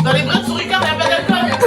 Dans les bras de souris, il n'y a pas d'alcool.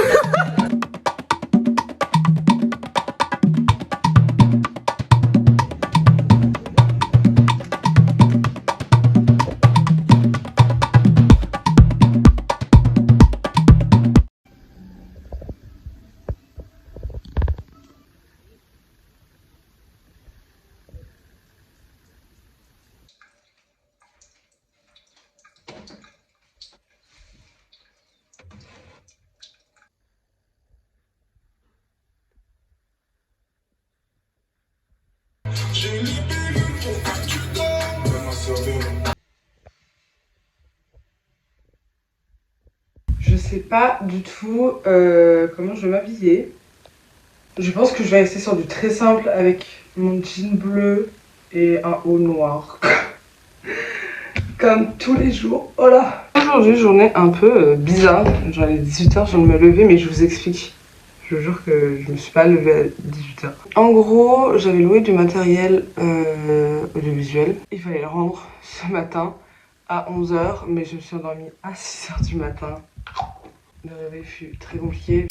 Je sais pas du tout comment je vais m'habiller. Je pense que je vais rester sur du très simple avec mon jean bleu et un haut noir. Comme tous les jours. Oh là! Aujourd'hui, journée un peu bizarre. Genre, il est 18h, je viens de me lever, mais je vous explique. Je vous jure que je me suis pas levée à 18h. En gros, j'avais loué du matériel audiovisuel. Il fallait le rendre ce matin à 11h, mais je me suis endormie à 6h du matin. Le réveil fut très compliqué.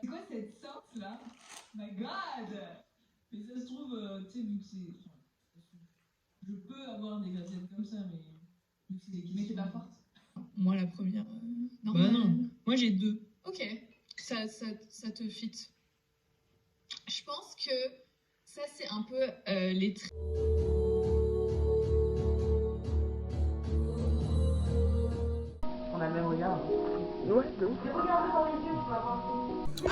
C'est quoi cette sorte là? My god! Mais ça se trouve, tu sais, vu que c'est. Je peux avoir des grassettes comme ça, mais. Vu que c'est des questions. Mais t'es pas forte? Moi, la première. Non. Bah non. Moi, j'ai 2. Ok. Ça te fit. Je pense que ça, c'est un peu les traits. On a le même regard. Ouais, de ouf.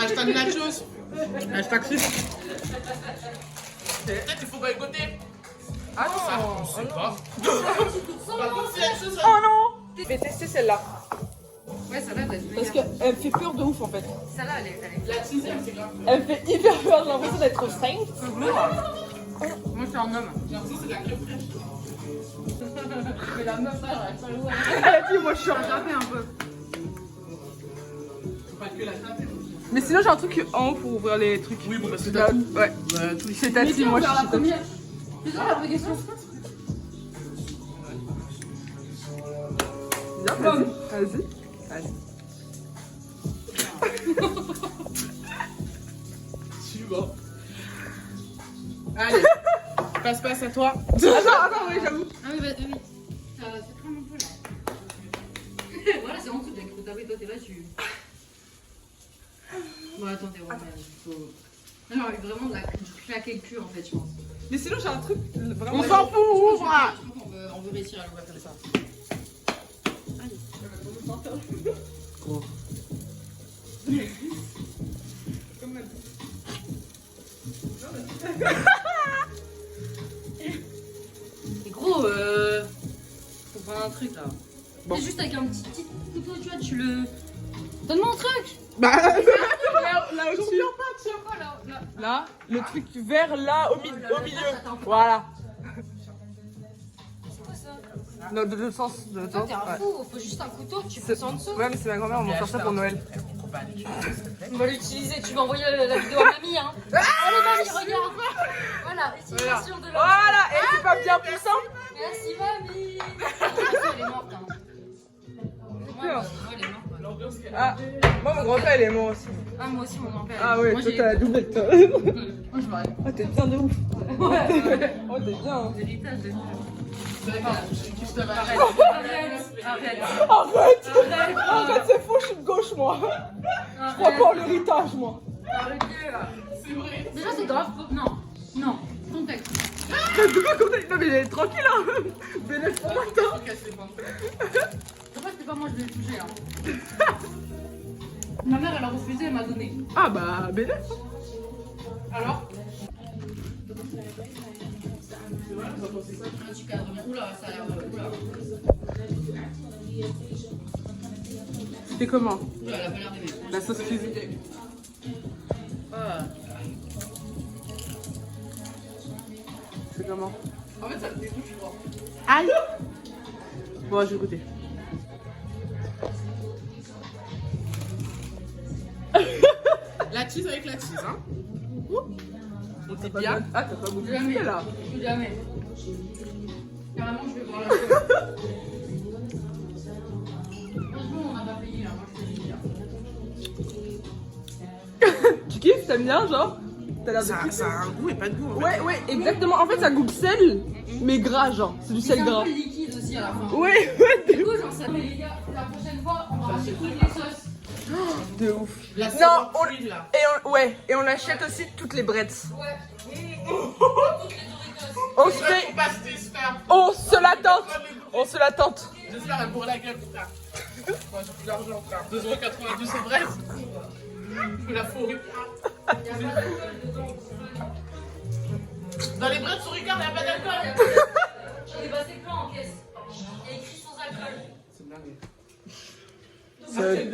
Hashtag nachos. Hashtag chips. Peut-être il faut boycotter. Ah non, Ça, on sait pas. Par contre, c'est la chose. Oh non! Je vais tester celle-là. Ouais, ça va, t'as dit. Parce qu'elle fait peur de ouf en fait. Ça va, elle est. La sixième, c'est grave. Elle fait hyper peur, j'ai l'impression d'être sainte. Moi, je suis un homme. J'ai l'impression que c'est de la crème fraîche. Mais la meuf, elle a pas le droit. Elle a dit, moi je suis en Taper un peu. Faut pas que la taper. Mais sinon j'ai un truc en haut pour ouvrir les trucs. Oui, bon, parce que Là, t'as tout. ouais. C'est Tati, moi je suis Tati. première. C'est ça la vraie question. Viens, vas-y. Vas-y. Vas-y. Suivant. Allez. Passe à toi. Attends, oui, j'avoue. Ah oui, bah oui. Ça crame un peu là. Voilà, c'est en dessous, t'as tapé, toi t'es là, tu. Bon, attends, t'es vraiment. Faut. Non, non, vraiment de claquer le cul en fait, je pense. Mais sinon j'ai un truc vraiment. On s'en fout, ouvre. On veut réussir à l'ouvrir comme ça. Allez. Gros. Et gros, faut prendre un truc là. Bon. C'est juste avec un petit couteau, tu vois, tu le. Donne-moi un truc! Bah là au-dessus. Tiens pas là, là. Là, le truc vert là au milieu. Attends. Voilà. C'est quoi ça? Non, de l'autre sens. De l'autre Toi, sens. t'es un Ouais. fou, faut juste un couteau, tu fais ça en dessous. Ouais, mais c'est ma grand-mère, on m'en sort ça pour Noël. On va l'utiliser, tu vas envoyer la vidéo à mamie, hein. Allez, mamie, regarde. Voilà, utilisation de la. Voilà, et c'est pas bien puissant? Merci, mamie. Elle est morte, hein. Ouais, elle est morte. Ouais. Ah, moi mon grand-père il est mort aussi. Ah, moi aussi, mon grand-père. Ah ouais, Moi, toi j'ai- t'as la doublette toi. Moi, je m'arrête. Oh, t'es bien de ouf. Ouais. Oh, t'es bien. Hein. L'héritage de. Arrête. Arrête. Arrête, c'est faux, je suis de gauche moi. Je crois pas en l'héritage moi. Arrêtez là. C'est vrai. Déjà, c'est grave. Non. Non. Contexte. Mais de quoi qu'on est. Non, mais tranquille hein. Bénéfice pour matin. Casse les pinces. En fait, c'est pas moi, je vais le toucher là. Ma mère, elle a refusé, elle m'a donné. Ah bah, bébé. Alors tu cadres bien. Oula, ça a l'air de... Oula. C'était comment? Oula, elle a pas l'air d'aimer. La sauce cuisine. Ah. C'est comment? En fait, ça me dégoûte, je crois. Aïe! Bon, je vais goûter. La cheese avec la cheese, hein? On dit bien. Ah, t'as pas goûté Jamais. là? Jamais. Carrément, je vais voir la chose. Franchement, on n'a pas payé, hein. Moi, je te dis, hein. Tu kiffes? T'aimes bien, genre? T'as l'air de kiffer. Ça a un goût et pas de goût. En fait. Ouais, ouais, exactement. En fait, ça goûte sel, mais gras, genre. C'est du C'est sel un gras. peu liquide aussi à la fin. Ouais, ouais, Du coup, j'en sais. Mais les gars, la prochaine fois, on va racheter toutes les sauces. de ouf. La Non, sauce on... fluide, là. Et on achète aussi toutes les brettes. Ouais. On se fait... Faut pas se distraire. On se l'attente. On se l'attente. J'espère elle bourre la gueule, putain. Moi, j'ai plus d'argent, frère. 2,92 € c'est vrai. Je la fourrure. Dans les brettes sur Ricard, il n'y a pas d'alcool. J'en ai passé plein en caisse. Il y a écrit sans alcool. C'est dingue.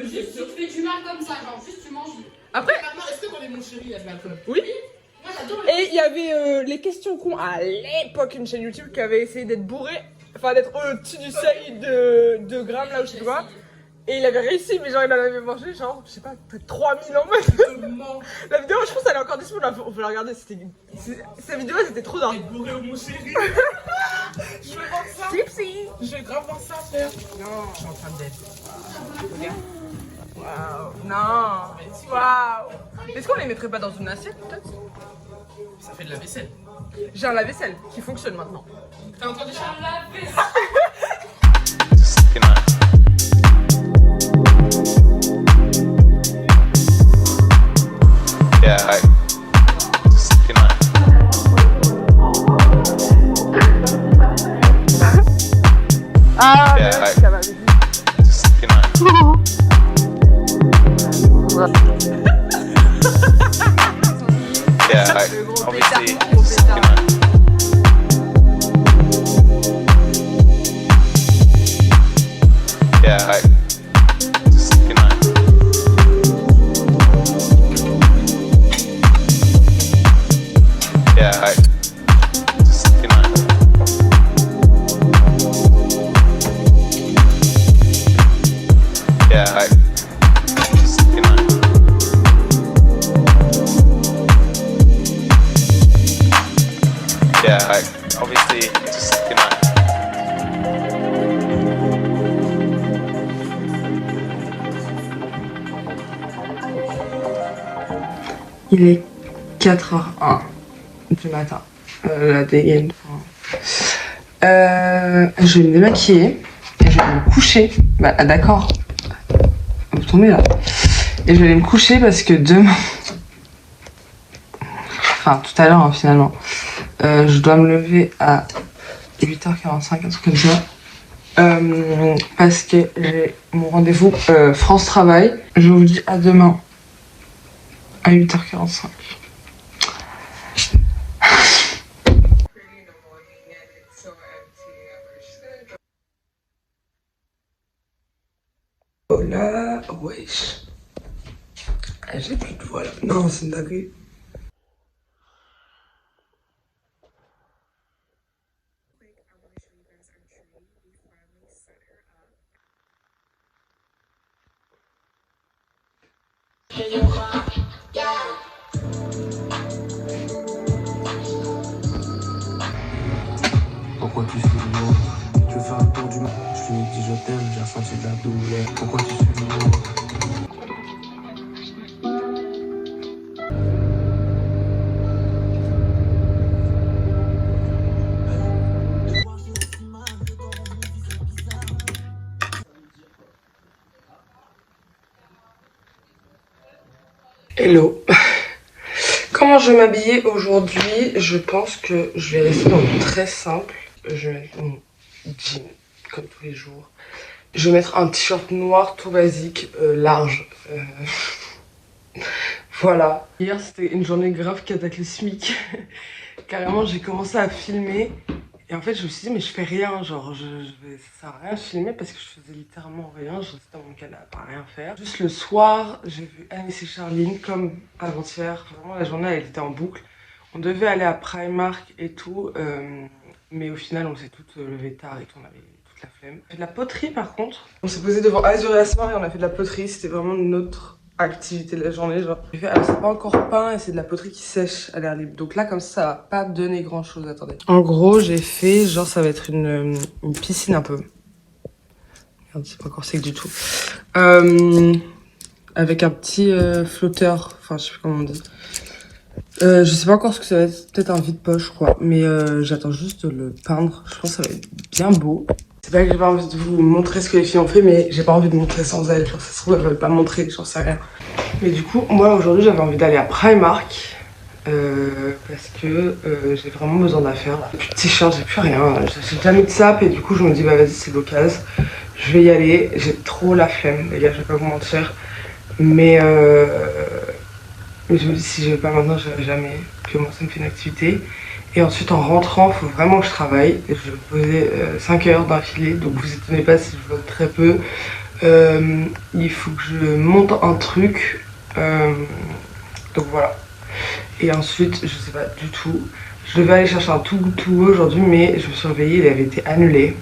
Juste, tu te fais du mal comme ça, genre, juste tu manges. Après, Maintenant, est-ce que dans les mon chéri, il y a de l'alcool? oui. Moi, j'adore les... Et il y avait les questions cons à l'époque, une chaîne YouTube qui avait essayé d'être bourré, enfin d'être au-dessus du seuil de grammes là où je sais pas. Et il avait réussi, mais genre il en avait mangé genre, je sais pas, peut-être 3000 en mode. La vidéo, je pense, elle est encore disponible, on peut la regarder. Sa vidéo, c'était trop dingue. Bourré au mon chéri. Je veux voir ça. Tipsy. Je vais grave voir ça, frère. Non, je suis en train d'être. Regarde. Waouh. Non. Waouh. Est-ce qu'on les mettrait pas dans une assiette peut-être? Ça fait de la vaisselle. J'ai un lave-vaisselle qui fonctionne maintenant. T'as entendu ça? Yeah, like, just, you know. Ah, Yeah, mais like, ça va vite. just, you know. Yeah, like, obviously, just, you know. Yeah, like, just, you know. Yeah, like, just, you know. Yeah, like, just, you know. Yeah, like, obviously, just, you know. Il est 4h01 du matin. La dégaine. Je vais me démaquiller et je vais me coucher. Bah d'accord. Vous tombez là. Et je vais aller me coucher parce que demain. Enfin tout à l'heure hein, finalement. Je dois me lever à 8h45, un truc comme ça. Parce que j'ai mon rendez-vous France Travail. Je vous dis à demain à 8h45. Oh là, wesh. J'ai plus de voix là. Non, c'est une dinguerie. Pourquoi tu suis lourd? Tu veux faire un tour du monde? Je lui ai dit je t'aime, j'ai ressenti de la douleur. Pourquoi tu suis lourd? Hello. Comment je vais m'habiller aujourd'hui? Je pense que je vais rester dans le très simple. Je vais mettre mon jean comme tous les jours. Je vais mettre un t-shirt noir tout basique, large. Voilà. Hier c'était une journée grave cataclysmique. Carrément j'ai commencé à filmer. Et en fait je me suis dit mais je fais rien, genre ça sert à rien de filmer parce que je faisais littéralement rien, je restais dans mon canapé à rien faire. Juste le soir j'ai vu Anis et Charline comme avant-hier, vraiment la journée elle était en boucle. On devait aller à Primark et tout, mais au final on s'est toutes levées tard et tout, on avait toute la flemme. On a fait de la poterie par contre. On s'est posé devant Azur et Asmar et on a fait de la poterie, c'était vraiment notre activité de la journée, genre. J'ai fait, alors c'est pas encore peint et c'est de la poterie qui sèche à l'air libre. Donc là, comme ça va pas donner grand chose, attendez. En gros, j'ai fait, genre ça va être une piscine un peu. Merde, c'est pas encore sec du tout. Avec un petit flotteur, enfin je sais plus comment on dit. Je sais pas encore ce que ça va être, peut-être un vide-poche quoi. Mais j'attends juste de le peindre, je pense que ça va être bien beau. C'est pas que j'ai pas envie de vous montrer ce que les filles ont fait, mais j'ai pas envie de montrer sans elles. Genre, ça se trouve, elles veulent pas montrer, j'en sais rien. Mais du coup, moi aujourd'hui, j'avais envie d'aller à Primark. Parce que j'ai vraiment besoin d'affaires. J'ai plus de t-shirt, j'ai plus rien. J'ai déjà mis de sap et du coup, je me dis, bah vas-y, c'est l'occasion. Je vais y aller. J'ai trop la flemme, les gars, je vais pas vous mentir. Mais je me dis, si je vais pas maintenant, je vais jamais. Puis au moins, ça me fait une activité. Et ensuite, en rentrant, il faut vraiment que je travaille. Je vais me poser 5 heures d'affilée, donc vous étonnez pas si je vlog très peu. Il faut que je monte un truc. Donc voilà. Et ensuite, je sais pas du tout. Je devais aller chercher un tout aujourd'hui, mais je me suis réveillée, il avait été annulé.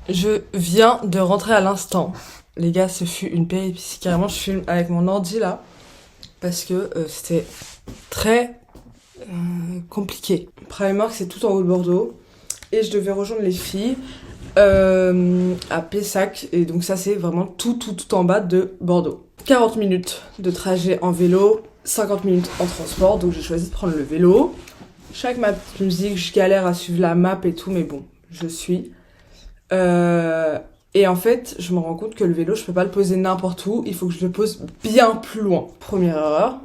Je viens de rentrer à l'instant. Les gars, ce fut une péripétie. Carrément, je filme avec mon ordi là. Parce que c'était très compliqué. Primark, c'est tout en haut de Bordeaux. Et je devais rejoindre les filles à Pessac. Et donc ça, c'est vraiment tout en bas de Bordeaux. 40 minutes de trajet en vélo, 50 minutes en transport. Donc j'ai choisi de prendre le vélo. Chaque ma petite musique, je galère à suivre la map et tout. Mais bon, je suis... et en fait, je me rends compte que le vélo, je peux pas le poser n'importe où. Il faut que je le pose bien plus loin. Première erreur.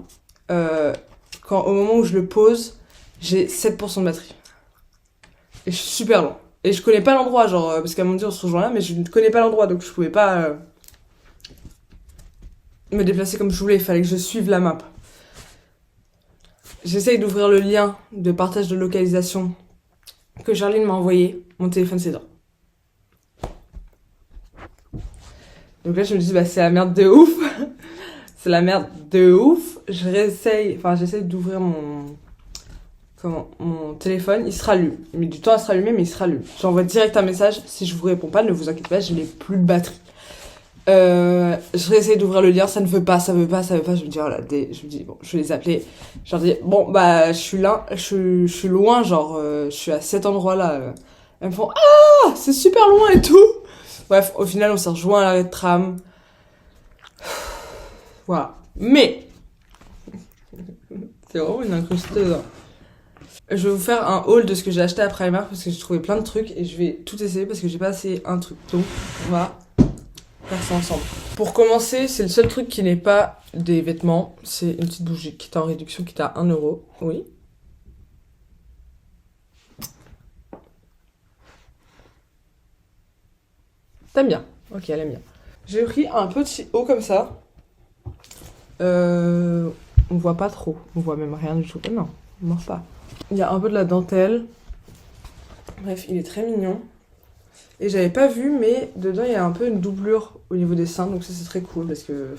Au moment où je le pose, j'ai 7% de batterie. Et je suis super loin. Et je connais pas l'endroit, genre, parce qu'à mon dit on se rejoint là, mais je ne connais pas l'endroit, donc je pouvais pas me déplacer comme je voulais. Il fallait que je suive la map. J'essaye d'ouvrir le lien de partage de localisation que Charline m'a envoyé. Mon téléphone s'éteint. Donc là, je me dis, bah, c'est la merde de ouf. C'est la merde de ouf. J'essaye d'ouvrir mon téléphone. Il se rallume. Il met du temps à se rallumer, mais il se rallume. J'envoie direct un message. Si je vous réponds pas, ne vous inquiétez pas, je n'ai plus de batterie. Je réessaye d'ouvrir le lien. Ça ne veut pas. Je me dis, voilà, bon, je vais les appeler. Je leur dis, bon, bah, je suis là. Je suis loin, genre, je suis à cet endroit-là. Elles me font, ah, c'est super loin et tout. Bref, au final, on s'est rejoint à l'arrêt de tram. Voilà. Mais, c'est vraiment une incrusteuse. Hein. Je vais vous faire un haul de ce que j'ai acheté à Primark parce que j'ai trouvé plein de trucs et je vais tout essayer parce que j'ai pas essayé un truc. Donc, on va faire ça ensemble. Pour commencer, c'est le seul truc qui n'est pas des vêtements, c'est une petite bougie qui est en réduction, qui est à 1 €. Oui. T'aimes bien? Ok, elle aime bien. J'ai pris un petit haut comme ça. On voit pas trop, on voit même rien du tout. Oh non, on voit pas. Il y a un peu de la dentelle. Bref, il est très mignon. Et j'avais pas vu, mais dedans il y a un peu une doublure au niveau des seins, donc ça c'est très cool parce que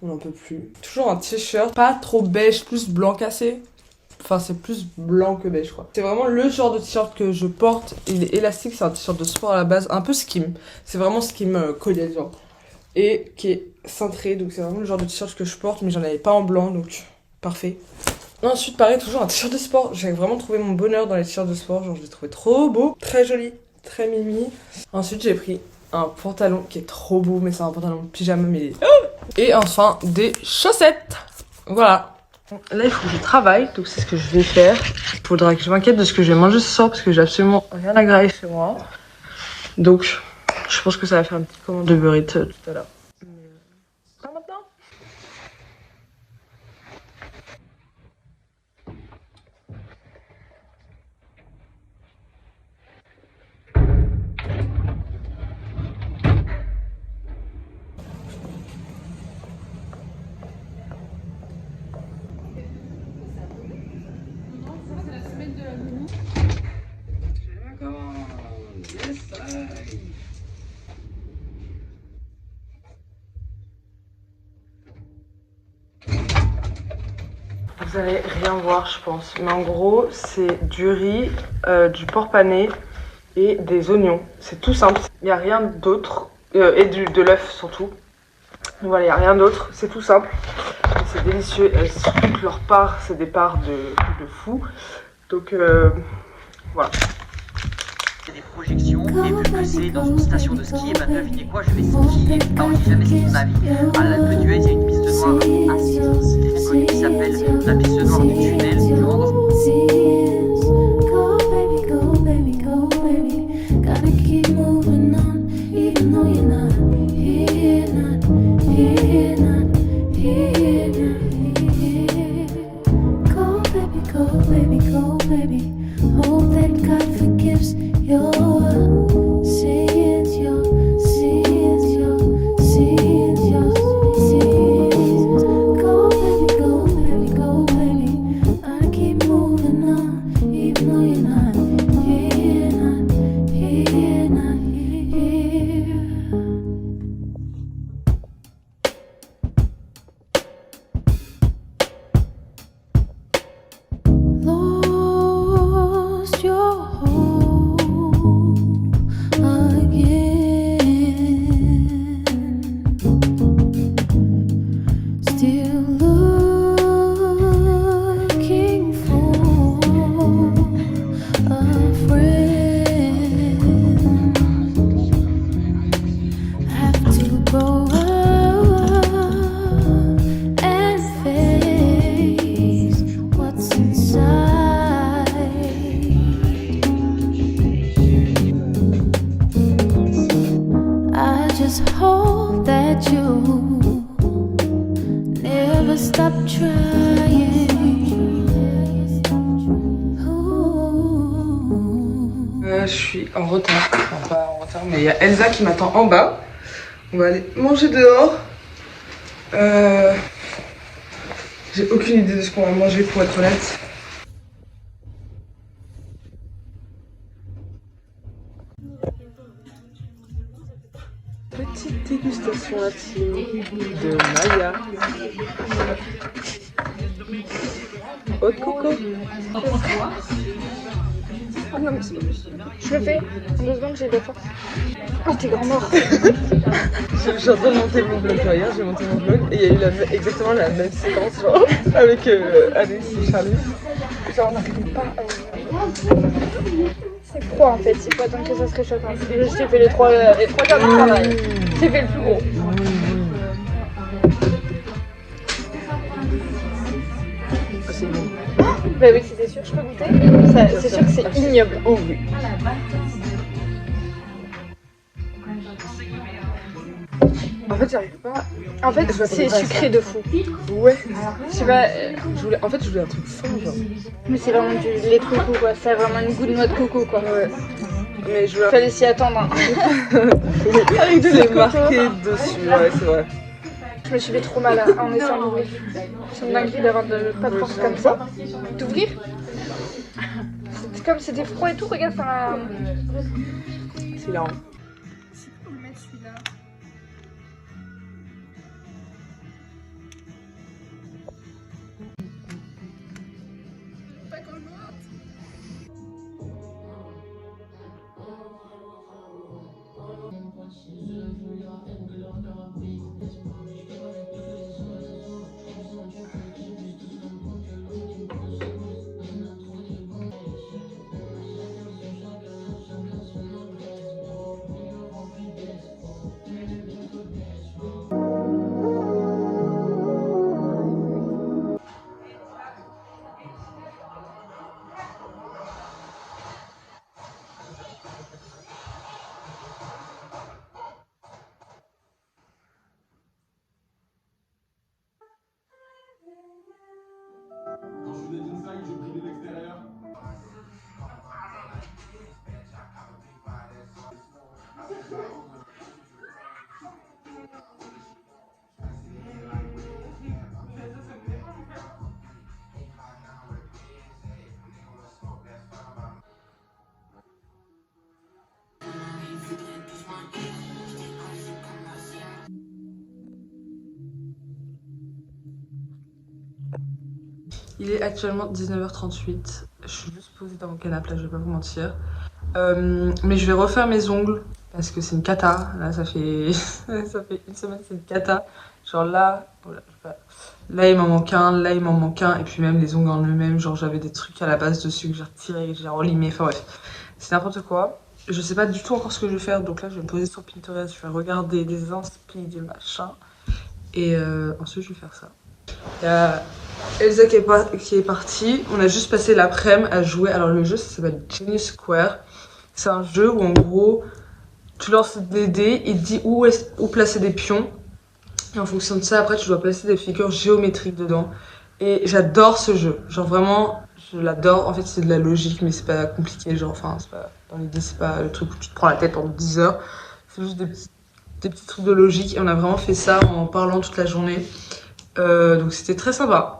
on n'en peut plus. Toujours un t-shirt, pas trop beige, plus blanc cassé. Enfin, c'est plus blanc que beige, quoi. C'est vraiment le genre de t-shirt que je porte. Il est élastique, c'est un t-shirt de sport à la base, un peu skim. C'est vraiment skim collé, genre. Et qui est cintré, donc c'est vraiment le genre de t-shirt que je porte, mais j'en avais pas en blanc, donc parfait. Ensuite, pareil, toujours un t-shirt de sport. J'ai vraiment trouvé mon bonheur dans les t-shirts de sport, genre je l'ai trouvé trop beau, très joli, très mimi. Ensuite, j'ai pris un pantalon qui est trop beau, mais c'est un pantalon pyjama, mais... Et enfin, des chaussettes. Voilà. Là, il faut que je travaille, donc c'est ce que je vais faire. Il faudra que je m'inquiète de ce que je vais manger ce soir, parce que j'ai absolument rien à grailler chez moi. Donc, je pense que ça va faire une petite commande de Uber Eats tout à l'heure. Pas maintenant. Vous allez rien voir, je pense. Mais en gros, c'est du riz, du porc pané et des oignons. C'est tout simple. Il n'y a rien d'autre. Et de l'œuf surtout. Voilà, il n'y a rien d'autre. C'est tout simple. C'est délicieux. Et surtout que leurs parts, c'est des parts de fou. Donc, voilà. C'est des projections, et vu que c'est dans une station de ski, et ben devinez quoi, je vais skier par où j'ai jamais ski de ma vie. À l'Alpe d'Huez, il y a une piste noire assez connue qui s'appelle la piste noire du tunnel du Mans. Je suis en retard, enfin pas en retard, mais il y a Elsa qui m'attend en bas. On va aller manger dehors. J'ai aucune idée de ce qu'on va manger pour être honnête. Petite dégustation intime de Maya. Eau de coco. Oh non, mais je le fais. En 2 secondes, j'ai de la force. Oh, t'es grand mort. Je suis en train de monter mon vlog. Hier, j'ai monté mon vlog et il y a eu exactement la même séquence, genre, avec Anaïs et Charlie. Genre, on n'arrivait pas à... C'est froid en fait, il faut attendre que ça se réchauffe. Hein. Je t'ai fait les 3 quarts de travail. J'ai fait le plus gros. C'est bon. Bah oui, c'était sûr, je peux goûter. C'est sûr que c'est ignoble. Oh oui. En fait, j'arrive pas. En fait, c'est sucré de fou. Ouais. Je sais pas. En fait, je voulais un truc fin, genre. Mais c'est vraiment du lait de coco, quoi. Ça a vraiment une goût de noix de coco, quoi. Ouais. Mais je voulais. Fallait s'y attendre. Hein. Avec de lait marqué dessus, ouais, c'est vrai. Je me suis fait trop mal en essayant d'ouvrir. C'est une dinguerie d'avoir pas de force comme ça. D'ouvrir. C'est comme c'était froid et tout, regarde, ça. C'est là. C'est pour le mettre celui-là. Quand je venais d'inside, je pris de l'extérieur. Il est actuellement 19h38. Je suis juste posée dans mon canapé là, je vais pas vous mentir. Mais je vais refaire mes ongles parce que c'est une cata. Là, ça fait ça fait une semaine, c'est une cata. Genre là, voilà, là il m'en manque un, là il m'en manque un, et puis même les ongles en eux-mêmes. Genre j'avais des trucs à la base dessus que j'ai retiré, que j'ai relimé. Enfin bref, c'est n'importe quoi. Je sais pas du tout encore ce que je vais faire, donc là je vais me poser sur Pinterest, je vais regarder des inspi, des machins, et ensuite je vais faire ça. Il y a Elsa qui est partie. On a juste passé l'après-midi à jouer. Alors le jeu ça s'appelle Genius Square. C'est un jeu où en gros tu lances des dés, il te dit où placer des pions. Et en fonction de ça après tu dois placer des figures géométriques dedans. Et j'adore ce jeu. Genre vraiment je l'adore. En fait c'est de la logique mais c'est pas compliqué. Genre enfin c'est pas, dans l'idée c'est pas le truc où tu te prends la tête pendant 10 heures. C'est juste des petits trucs de logique. Et on a vraiment fait ça en parlant toute la journée. Donc c'était très sympa.